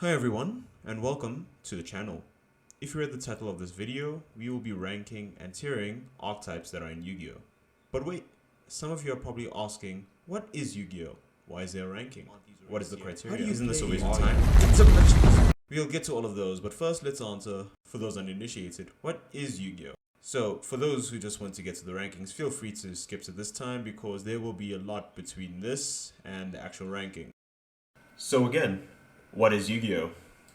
Hi everyone, and welcome to the channel. If you read the title of this video, we will be ranking and tiering archetypes that are in Yu-Gi-Oh! But wait, some of you are probably asking, what is Yu-Gi-Oh? Why is there a ranking? What is the criteria? Isn't this a waste of time? It's a much. We'll get to all of those, but first let's answer, for those uninitiated, what is Yu-Gi-Oh? So, for those who just want to get to the rankings, feel free to skip to this time because there will be a lot between this and the actual ranking. So again, what is Yu-Gi-Oh?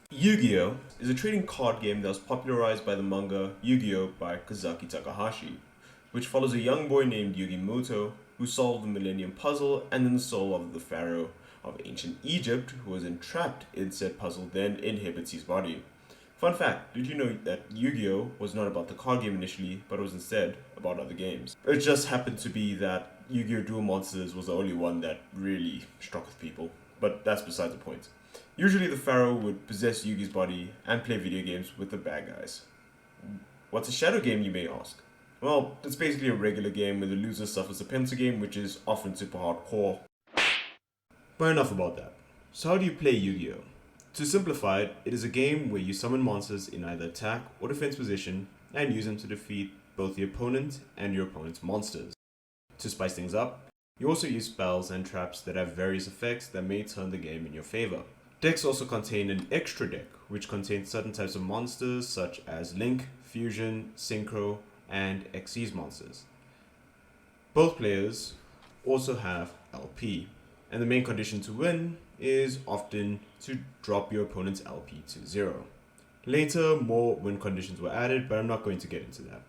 Yu-Gi-Oh is a trading card game that was popularized by the manga Yu-Gi-Oh by Kazaki Takahashi, which follows a young boy named Yugi Muto who solved the Millennium Puzzle and then the soul of the pharaoh of ancient Egypt who was entrapped in said puzzle then inhabits his body. Fun fact, did you know that Yu-Gi-Oh was not about the card game initially, but was instead about other games? It just happened to be that Yu-Gi-Oh! Duel Monsters was the only one that really struck with people, but that's beside the point. Usually the pharaoh would possess Yugi's body and play video games with the bad guys. What's a shadow game, you may ask? Well, it's basically a regular game where the loser suffers a penalty game, which is often super hardcore. But enough about that. So how do you play Yu-Gi-Oh? To simplify it, it is a game where you summon monsters in either attack or defense position and use them to defeat both the opponent and your opponent's monsters. To spice things up, you also use spells and traps that have various effects that may turn the game in your favor. Decks also contain an extra deck, which contains certain types of monsters such as Link, Fusion, Synchro, and Xyz monsters. Both players also have LP, and the main condition to win is often to drop your opponent's LP to 0. Later, more win conditions were added, but I'm not going to get into that.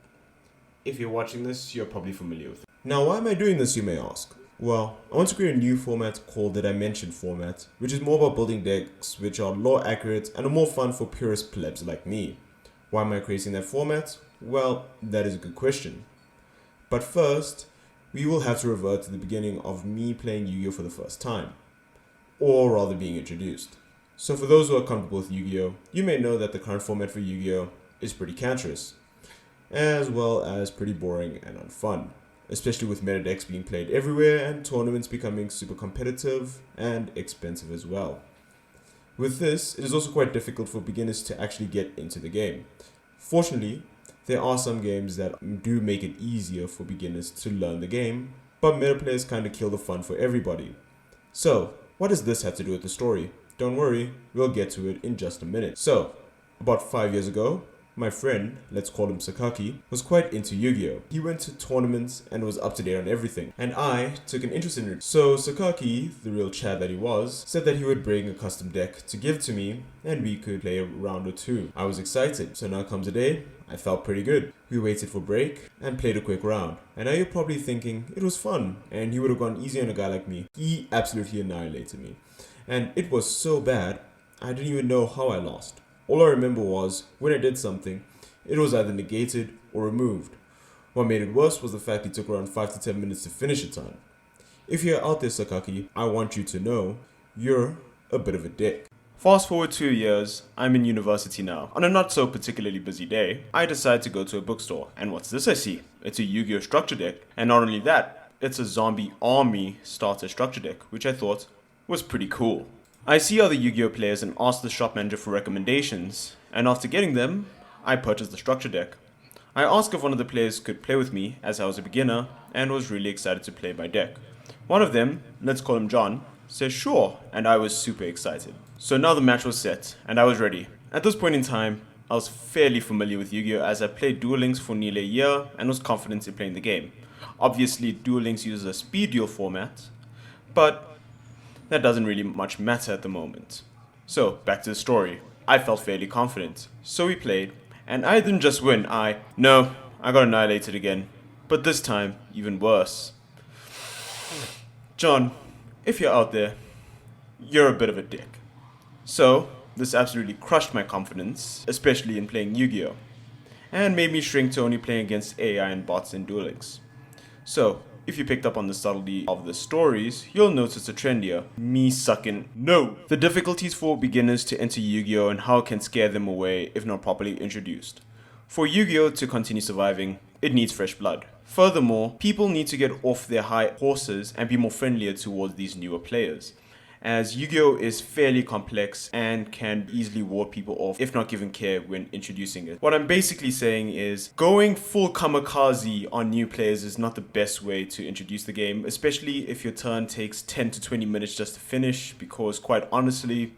If you're watching this, you're probably familiar with it. Now, why am I doing this, you may ask? Well, I want to create a new format called the Dimension format, which is more about building decks which are lore accurate and are more fun for purist plebs like me. Why am I creating that format? Well, that is a good question. But first, we will have to revert to the beginning of me playing Yu-Gi-Oh for the first time, or rather being introduced. So for those who are comfortable with Yu-Gi-Oh, you may know that the current format for Yu-Gi-Oh is pretty cancerous, as well as pretty boring and unfun, especially with meta decks being played everywhere and tournaments becoming super competitive and expensive as well. With this, it is also quite difficult for beginners to actually get into the game. Fortunately, there are some games that do make it easier for beginners to learn the game, but meta players kind of kill the fun for everybody. So, what does this have to do with the story? Don't worry, we'll get to it in just a minute. So, about 5 years ago, my friend, let's call him Sakaki, was quite into Yu-Gi-Oh! He went to tournaments and was up to date on everything, and I took an interest in it. So Sakaki, the real Chad that he was, said that he would bring a custom deck to give to me, and we could play a round or two. I was excited, so now comes the day, I felt pretty good. We waited for break, and played a quick round. And now you're probably thinking, it was fun, and he would have gone easy on a guy like me. He absolutely annihilated me. And it was so bad, I didn't even know how I lost. All I remember was, when I did something, it was either negated or removed. What made it worse was the fact it took around 5 to 10 minutes to finish a turn. If you're out there, Sakaki, I want you to know, you're a bit of a dick. Fast forward 2 years, I'm in university now. On a not so particularly busy day, I decide to go to a bookstore, and what's this I see? It's a Yu-Gi-Oh structure deck, and not only that, it's a zombie army starter structure deck, which I thought was pretty cool. I see other Yu-Gi-Oh players and ask the shop manager for recommendations, and after getting them, I purchased the structure deck. I asked if one of the players could play with me as I was a beginner and was really excited to play my deck. One of them, let's call him John, says sure, and I was super excited. So now the match was set, and I was ready. At this point in time, I was fairly familiar with Yu-Gi-Oh as I played Duel Links for nearly a year and was confident in playing the game. Obviously, Duel Links uses a speed duel format, but that doesn't really much matter at the moment. So, back to the story. I felt fairly confident. So we played, and I didn't just win, I got annihilated again. But this time, even worse. John, if you're out there, you're a bit of a dick. So, this absolutely crushed my confidence, especially in playing Yu-Gi-Oh! And made me shrink to only playing against AI and bots in Duel Links. So, if you picked up on the subtlety of the stories, you'll notice a trend here. Me sucking no. The difficulties for beginners to enter Yu-Gi-Oh! And how it can scare them away if not properly introduced. For Yu-Gi-Oh! To continue surviving, it needs fresh blood. Furthermore, people need to get off their high horses and be more friendlier towards these newer players. as Yu-Gi-Oh is fairly complex and can easily ward people off if not given care when introducing it. What I'm basically saying is going full kamikaze on new players is not the best way to introduce the game, especially if your turn takes 10 to 20 minutes just to finish, because quite honestly,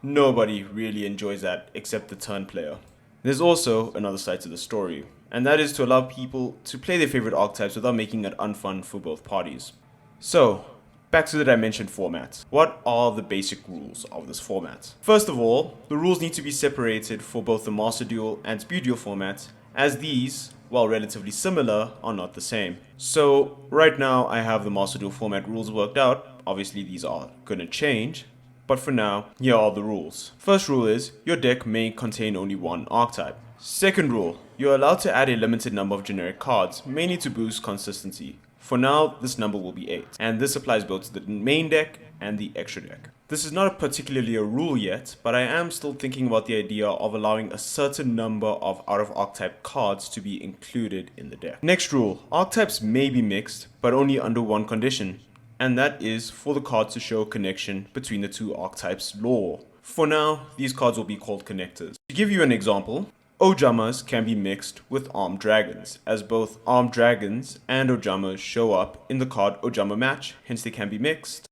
nobody really enjoys that except the turn player. There's also another side to the story, and that is to allow people to play their favorite archetypes without making it unfun for both parties. So, back to the dimension format. What are the basic rules of this format? First of all, the rules need to be separated for both the Master Duel and Speed Duel formats, as these, while relatively similar, are not the same. So, right now I have the Master Duel format rules worked out. Obviously these are gonna change, but for now, here are the rules. First rule is, your deck may contain only one archetype. Second rule, you're allowed to add a limited number of generic cards, mainly to boost consistency. For now, this number will be 8, and this applies both to the main deck and the extra deck. This is not particularly a rule yet, but I am still thinking about the idea of allowing a certain number of out-of-archetype cards to be included in the deck. Next rule, archetypes may be mixed, but only under one condition, and that is for the cards to show a connection between the two archetypes' lore. For now, these cards will be called connectors. To give you an example, Ojamas can be mixed with Armed Dragons, as both Armed Dragons and Ojamas show up in the card Ojama match, hence they can be mixed.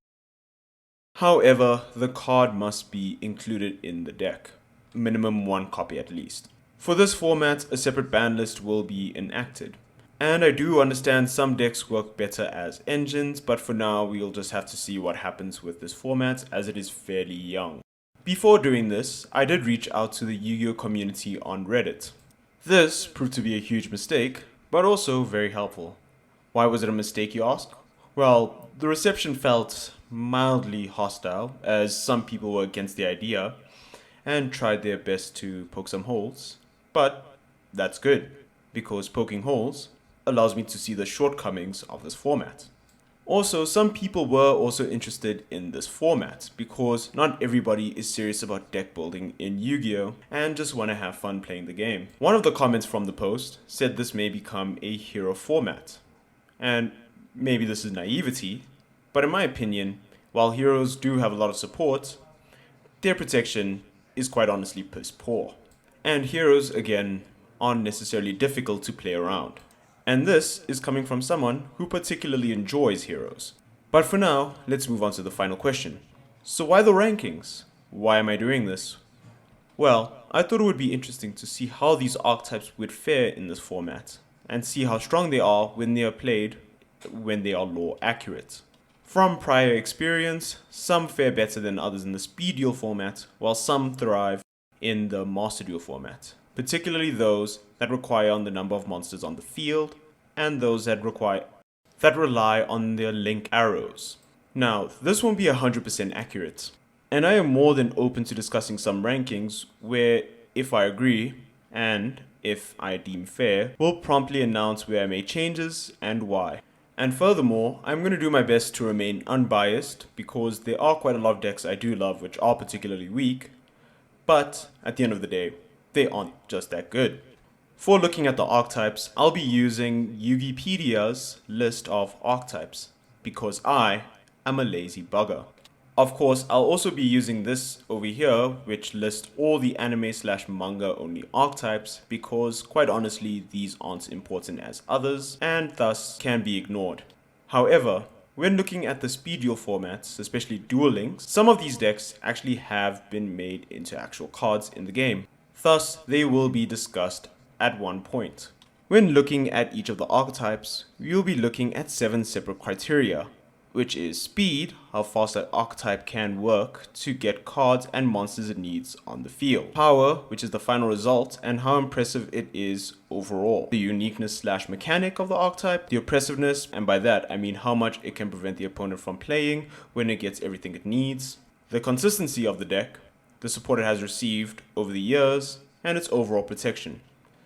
However, the card must be included in the deck, minimum one copy at least. For this format, a separate ban list will be enacted. And I do understand some decks work better as engines, but for now we'll just have to see what happens with this format as it is fairly young. Before doing this, I did reach out to the Yu-Gi-Oh community on Reddit. This proved to be a huge mistake, but also very helpful. Why was it a mistake, you ask? Well, the reception felt mildly hostile, as some people were against the idea and tried their best to poke some holes. But that's good, because poking holes allows me to see the shortcomings of this format. Also, some people were also interested in this format because not everybody is serious about deck building in Yu-Gi-Oh! And just want to have fun playing the game. One of the comments from the post said this may become a hero format. And maybe this is naivety, but in my opinion, while heroes do have a lot of support, their protection is quite honestly piss poor. And heroes, again, aren't necessarily difficult to play around. And this is coming from someone who particularly enjoys heroes. But for now, let's move on to the final question. So why the rankings? Why am I doing this? Well, I thought it would be interesting to see how these archetypes would fare in this format, and see how strong they are when they are played, when they are lore accurate. From prior experience, some fare better than others in the Speed Duel format, while some thrive in the Master Duel format. Particularly those that require on the number of monsters on the field, and those that rely on their link arrows. Now, this won't be 100% accurate, and I am more than open to discussing some rankings where, if I agree, and if I deem fair, will promptly announce where I made changes and why. And furthermore, I'm going to do my best to remain unbiased, because there are quite a lot of decks I do love which are particularly weak, but at the end of the day, they aren't just that good. For looking at the archetypes, I'll be using Yugipedia's list of archetypes, because I am a lazy bugger. Of course, I'll also be using this over here, which lists all the anime/manga only archetypes, because quite honestly, these aren't important as others, and thus can be ignored. However, when looking at the Speed Duel formats, especially Duel Links, some of these decks actually have been made into actual cards in the game. Thus, they will be discussed at one point. When looking at each of the archetypes, we'll be looking at 7 separate criteria, which is speed, how fast that archetype can work to get cards and monsters it needs on the field. Power, which is the final result and how impressive it is overall. The uniqueness/mechanic of the archetype, the oppressiveness, and by that I mean how much it can prevent the opponent from playing when it gets everything it needs. The consistency of the deck, the support it has received over the years, and its overall protection.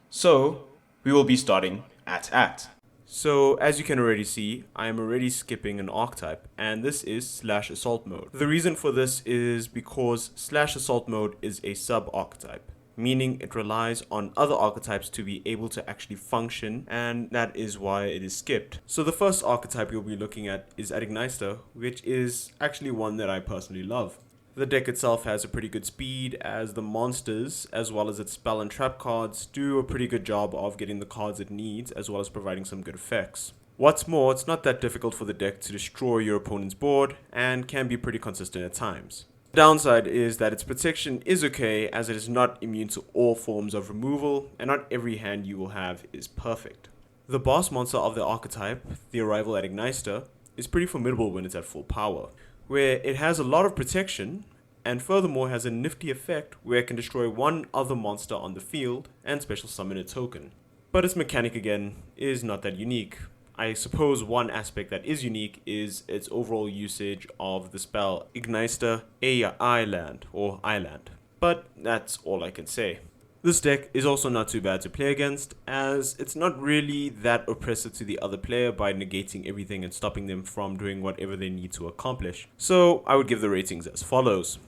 So, we will be starting at. So, as you can already see, I am already skipping an archetype, and this is /assault mode. The reason for this is because /assault mode is a sub-archetype. meaning it relies on other archetypes to be able to actually function, and that is why it is skipped. So the first archetype you'll be looking at is Adigneister, which is actually one that I personally love. The deck itself has a pretty good speed, as the monsters, as well as its spell and trap cards, do a pretty good job of getting the cards it needs, as well as providing some good effects. What's more, it's not that difficult for the deck to destroy your opponent's board, and can be pretty consistent at times. The downside is that its protection is okay, as it is not immune to all forms of removal, and not every hand you will have is perfect. The boss monster of the archetype, the Arrival Adigneister, is pretty formidable when it's at full power, where it has a lot of protection, and furthermore has a nifty effect where it can destroy one other monster on the field and special summon a token. But its mechanic again is not that unique. I suppose one aspect that is unique is its overall usage of the spell Igneister Island or Island. But that's all I can say. This deck is also not too bad to play against, as it's not really that oppressive to the other player by negating everything and stopping them from doing whatever they need to accomplish. So I would give the ratings as follows.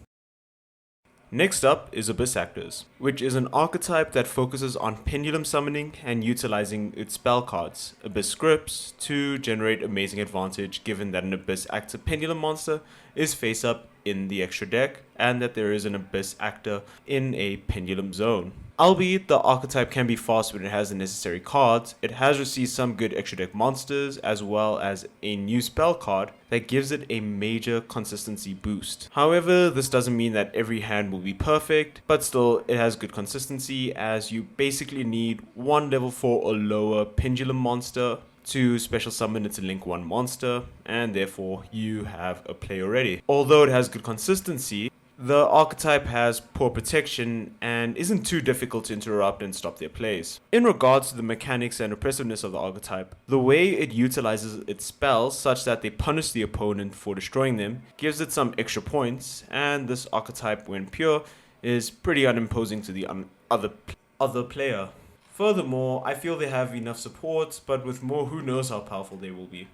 Next up is Abyss Actors, which is an archetype that focuses on pendulum summoning and utilizing its spell cards, Abyss Scripts, to generate amazing advantage given that an Abyss Actor pendulum monster is face up in the extra deck and that there is an Abyss Actor in a pendulum zone. Albeit the archetype can be fast when it has the necessary cards, it has received some good extra deck monsters as well as a new spell card that gives it a major consistency boost. However, this doesn't mean that every hand will be perfect, but still it has good consistency, as you basically need one level 4 or lower pendulum monster to special summon it to link one monster, and therefore you have a play already. Although it has good consistency, the archetype has poor protection and isn't too difficult to interrupt and stop their plays. In regards to the mechanics and oppressiveness of the archetype, the way it utilizes its spells such that they punish the opponent for destroying them gives it some extra points, and this archetype when pure is pretty unimposing to the other player. Furthermore, I feel they have enough support, but with more, who knows how powerful they will be.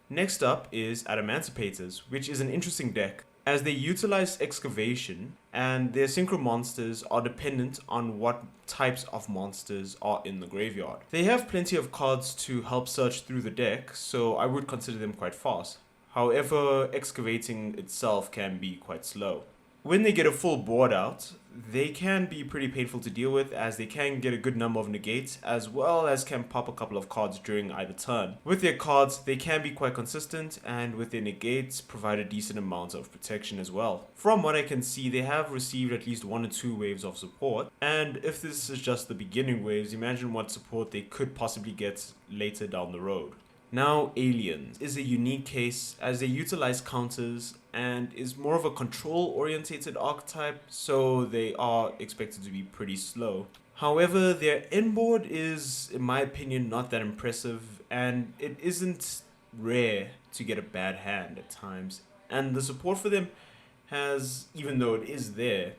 Next up is Adamanticators, which is an interesting deck, as they utilize excavation, and their synchro monsters are dependent on what types of monsters are in the graveyard. They have plenty of cards to help search through the deck, so I would consider them quite fast. However, excavating itself can be quite slow. When they get a full board out, they can be pretty painful to deal with, as they can get a good number of negates as well as can pop a couple of cards during either turn. With their cards, they can be quite consistent, and with their negates provide a decent amount of protection as well. From what I can see, they have received at least 1 or 2 waves of support, and if this is just the beginning waves, imagine what support they could possibly get later down the road. Now, Aliens is a unique case, as they utilize counters and is more of a control-orientated archetype, so they are expected to be pretty slow. However, their inboard is, in my opinion, not that impressive, and it isn't rare to get a bad hand at times. And the support for them has, even though it is there,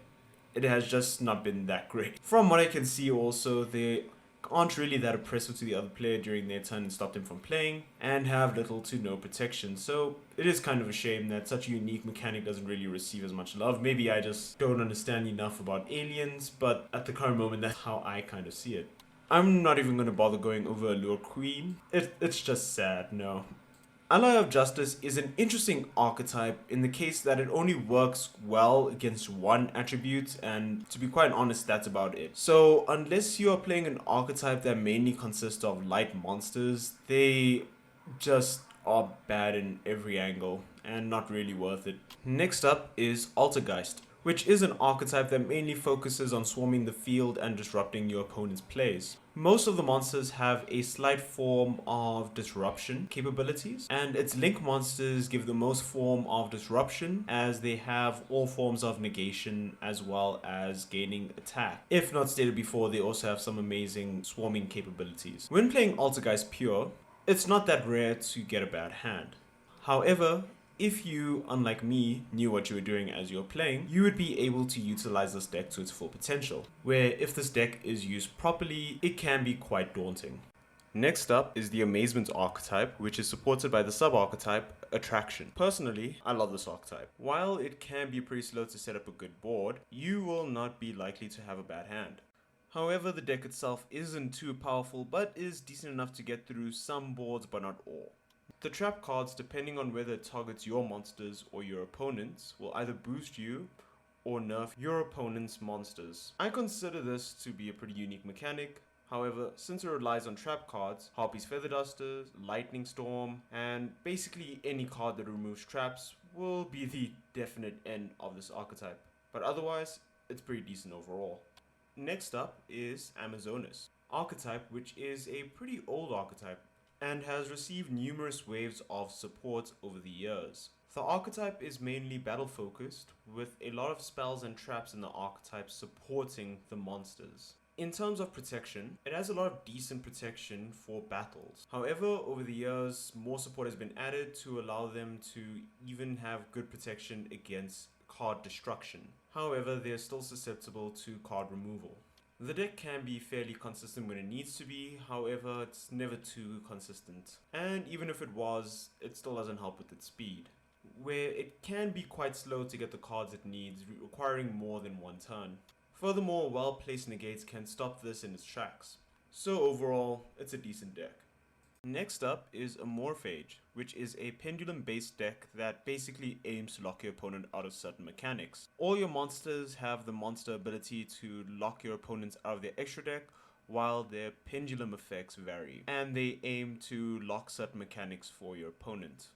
it has just not been that great. From what I can see also, they aren't really that oppressive to the other player during their turn and stop them from playing, and have little to no protection. So it is kind of a shame that such a unique mechanic doesn't really receive as much love. Maybe I just don't understand enough about aliens, but at the current moment that's how I kind of see it. I'm not even going to bother going over Allure Queen. It's just sad, no. Ally of Justice is an interesting archetype in the case that it only works well against one attribute, and to be quite honest, that's about it. So unless you are playing an archetype that mainly consists of light monsters, they just are bad in every angle and not really worth it. Next up is Altergeist, which is an archetype that mainly focuses on swarming the field and disrupting your opponent's plays. Most of the monsters have a slight form of disruption capabilities, and its link monsters give the most form of disruption, as they have all forms of negation as well as gaining attack. If not stated before, they also have some amazing swarming capabilities. When playing Altergeist Pure, it's not that rare to get a bad hand. However, if you, unlike me, knew what you were doing as you were playing, you would be able to utilize this deck to its full potential, where if this deck is used properly, it can be quite daunting. Next up is the Amazement archetype, which is supported by the sub-archetype Attraction. Personally, I love this archetype. While it can be pretty slow to set up a good board, you will not be likely to have a bad hand. However, the deck itself isn't too powerful, but is decent enough to get through some boards, but not all. The trap cards, depending on whether it targets your monsters or your opponents, will either boost you or nerf your opponent's monsters. I consider this to be a pretty unique mechanic. However, since it relies on trap cards, Harpy's Feather Dusters, Lightning Storm, and basically any card that removes traps will be the definite end of this archetype. But otherwise, it's pretty decent overall. Next up is Amazonas, archetype which is a pretty old archetype and has received numerous waves of support over the years. The archetype is mainly battle focused, with a lot of spells and traps in the archetype supporting the monsters. In terms of protection, it has a lot of decent protection for battles. However, over the years, more support has been added to allow them to even have good protection against card destruction. However, they are still susceptible to card removal. The deck can be fairly consistent when it needs to be, however, it's never too consistent. And even if it was, it still doesn't help with its speed, where it can be quite slow to get the cards it needs, requiring more than one turn. Furthermore, well-placed negates can stop this in its tracks. So overall, it's a decent deck. Next up is Amorphage, which is a pendulum-based deck that basically aims to lock your opponent out of certain mechanics. All your monsters have the monster ability to lock your opponents out of their extra deck, while their pendulum effects vary, and they aim to lock certain mechanics for your opponent.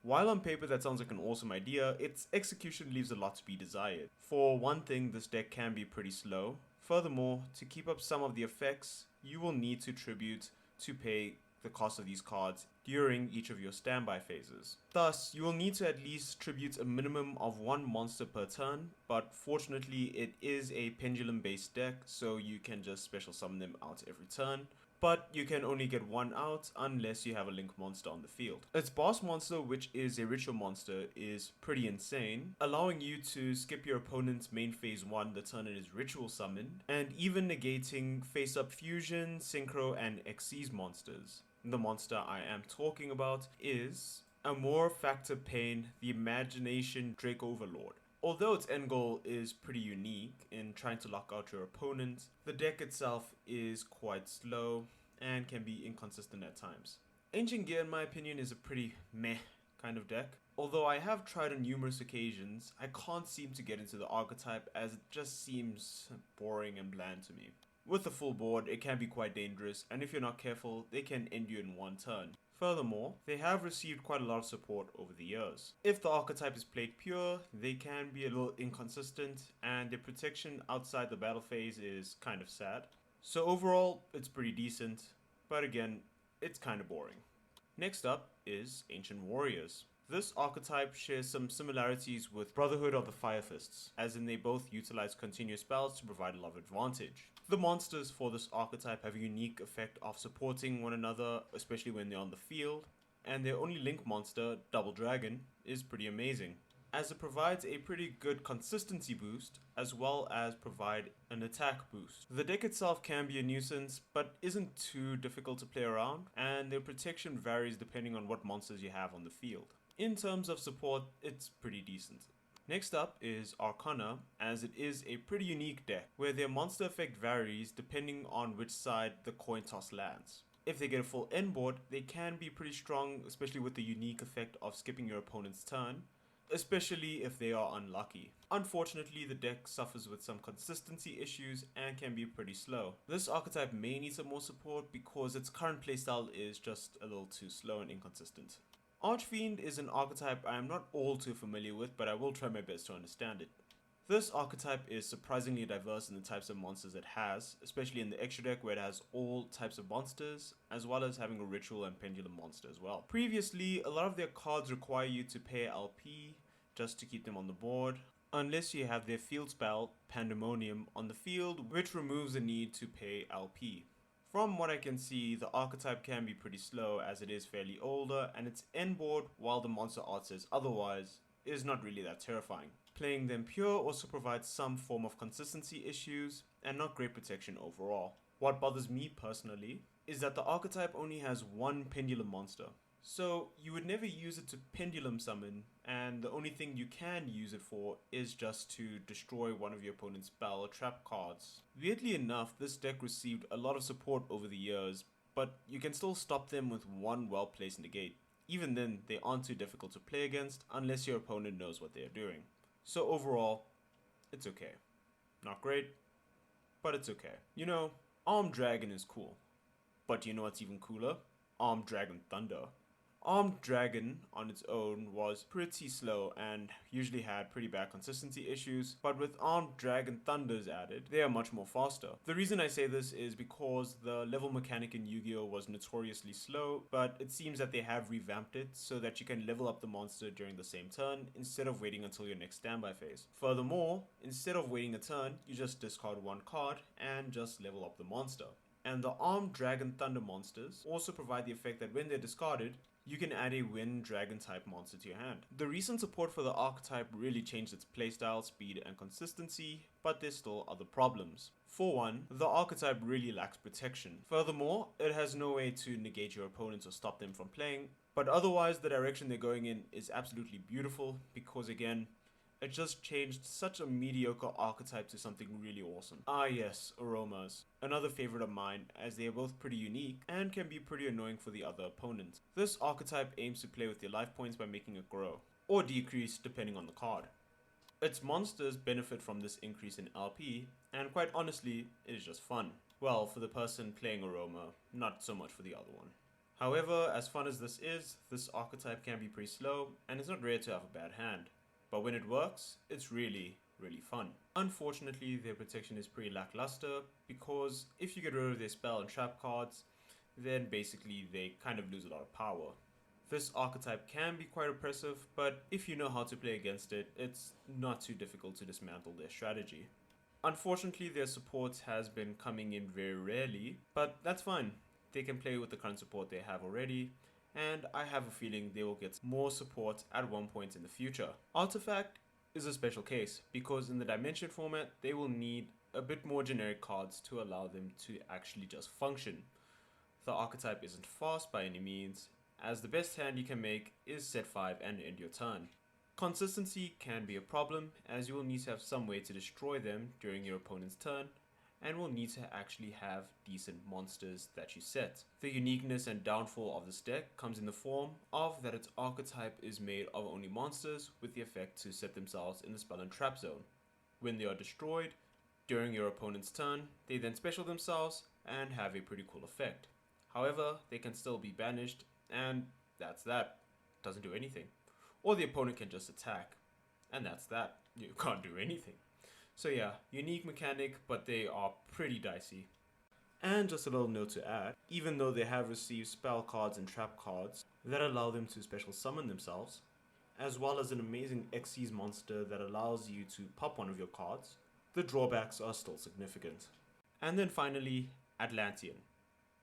While on paper that sounds like an awesome idea, its execution leaves a lot to be desired. For one thing, this deck can be pretty slow. Furthermore, to keep up some of the effects, you will need to tribute to pay the cost of these cards during each of your standby phases. Thus, you will need to at least tribute a minimum of one monster per turn, but fortunately it is a pendulum based deck, so you can just special summon them out every turn. But you can only get one out unless you have a link monster on the field. Its boss monster, which is a ritual monster, is pretty insane, allowing you to skip your opponent's main phase 1 the turn it is ritual summoned, and even negating face-up fusion, synchro, and Xyz monsters. The monster I am talking about is Amor Factor Pain, the Imagination Drake Overlord. Although its end goal is pretty unique in trying to lock out your opponent, the deck itself is quite slow and can be inconsistent at times. Ancient Gear, in my opinion, is a pretty meh kind of deck. Although I have tried on numerous occasions, I can't seem to get into the archetype as it just seems boring and bland to me. With a full board, it can be quite dangerous, and if you're not careful, they can end you in one turn. Furthermore, they have received quite a lot of support over the years. If the archetype is played pure, they can be a little inconsistent, and their protection outside the battle phase is kind of sad. So overall, it's pretty decent, but again, it's kind of boring. Next up is Ancient Warriors. This archetype shares some similarities with Brotherhood of the Fire Fists, as in they both utilize continuous spells to provide a lot of advantage. The monsters for this archetype have a unique effect of supporting one another, especially when they're on the field, and their only link monster, Double Dragon, is pretty amazing, as it provides a pretty good consistency boost, as well as provide an attack boost. The deck itself can be a nuisance, but isn't too difficult to play around, and their protection varies depending on what monsters you have on the field. In terms of support, it's pretty decent. Next up is Arcana, as it is a pretty unique deck, where their monster effect varies depending on which side the coin toss lands. If they get a full end board, they can be pretty strong, especially with the unique effect of skipping your opponent's turn, especially if they are unlucky. Unfortunately, the deck suffers with some consistency issues and can be pretty slow. This archetype may need some more support because its current playstyle is just a little too slow and inconsistent. Archfiend is an archetype I am not all too familiar with, but I will try my best to understand it. This archetype is surprisingly diverse in the types of monsters it has, especially in the extra deck where it has all types of monsters, as well as having a ritual and pendulum monster as well. Previously, a lot of their cards require you to pay LP just to keep them on the board, unless you have their field spell, Pandemonium, on the field, which removes the need to pay LP. From what I can see, the archetype can be pretty slow as it is fairly older, and its end board, while the monster art says otherwise, is not really that terrifying. Playing them pure also provides some form of consistency issues and not great protection overall. What bothers me personally is that the archetype only has one pendulum monster. So you would never use it to pendulum summon, and the only thing you can use it for is just to destroy one of your opponent's spell or trap cards. Weirdly enough, this deck received a lot of support over the years, but you can still stop them with one well-placed negate. Even then, they aren't too difficult to play against unless your opponent knows what they are doing. So overall, it's okay. Not great, but it's okay. You know, Armed Dragon is cool. But you know what's even cooler? Armed Dragon Thunder. Armed Dragon on its own was pretty slow and usually had pretty bad consistency issues, but with Armed Dragon Thunders added, they are much more faster. The reason I say this is because the level mechanic in Yu-Gi-Oh was notoriously slow, but it seems that they have revamped it so that you can level up the monster during the same turn instead of waiting until your next standby phase. Furthermore, instead of waiting a turn, you just discard one card and just level up the monster. And the Armed Dragon Thunder monsters also provide the effect that when they're discarded, you can add a Wind Dragon type monster to your hand. The recent support for the archetype really changed its playstyle, speed, and consistency, but there's still other problems. For one, the archetype really lacks protection. Furthermore, it has no way to negate your opponents or stop them from playing, but otherwise the direction they're going in is absolutely beautiful because again, it just changed such a mediocre archetype to something really awesome. Ah yes, aromas. Another favorite of mine, as they are both pretty unique and can be pretty annoying for the other opponent. This archetype aims to play with your life points by making it grow, or decrease depending on the card. Its monsters benefit from this increase in LP, and quite honestly, it is just fun. Well, for the person playing aroma, not so much for the other one. However, as fun as this archetype can be pretty slow, and it's not rare to have a bad hand. But when it works, it's really fun. Unfortunately, their protection is pretty lackluster because if you get rid of their spell and trap cards, then basically they kind of lose a lot of power. This archetype can be quite oppressive, but if you know how to play against it, it's not too difficult to dismantle their strategy. Unfortunately, their support has been coming in very rarely, but that's fine. They can play with the current support they have already, and I have a feeling they will get more support at one point in the future. Artifact is a special case because in the Dimension format they will need a bit more generic cards to allow them to actually just function. The archetype isn't fast by any means, as the best hand you can make is set 5 and end your turn. Consistency can be a problem as you will need to have some way to destroy them during your opponent's turn, and will need to actually have decent monsters that you set. The uniqueness and downfall of this deck comes in the form of that its archetype is made of only monsters with the effect to set themselves in the spell and trap zone. When they are destroyed during your opponent's turn, they then special themselves and have a pretty cool effect. However, they can still be banished, and that's that. Doesn't do anything. Or the opponent can just attack, and that's that. You can't do anything. So yeah, unique mechanic, but they are pretty dicey. And just a little note to add, even though they have received spell cards and trap cards that allow them to special summon themselves, as well as an amazing Xyz monster that allows you to pop one of your cards, the drawbacks are still significant. And then finally, Atlantean.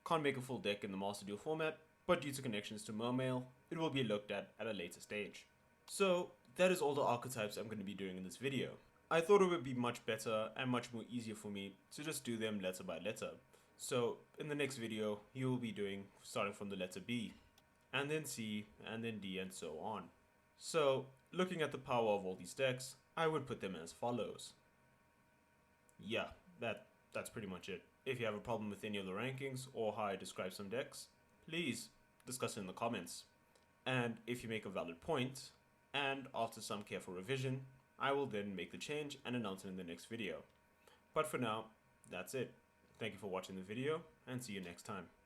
Can't make a full deck in the Master Duel format, but due to connections to Mermail, it will be looked at a later stage. So, that is all the archetypes I'm going to be doing in this video. I thought it would be much better and much more easier for me to just do them letter by letter. So in the next video, you will be doing starting from the letter B, and then C, and then D, and so on. So looking at the power of all these decks, I would put them as follows. Yeah, that's pretty much it. If you have a problem with any of the rankings or how I describe some decks, please discuss it in the comments. And if you make a valid point, and after some careful revision, I will then make the change and announce it in the next video. But for now, that's it. Thank you for watching the video, and see you next time.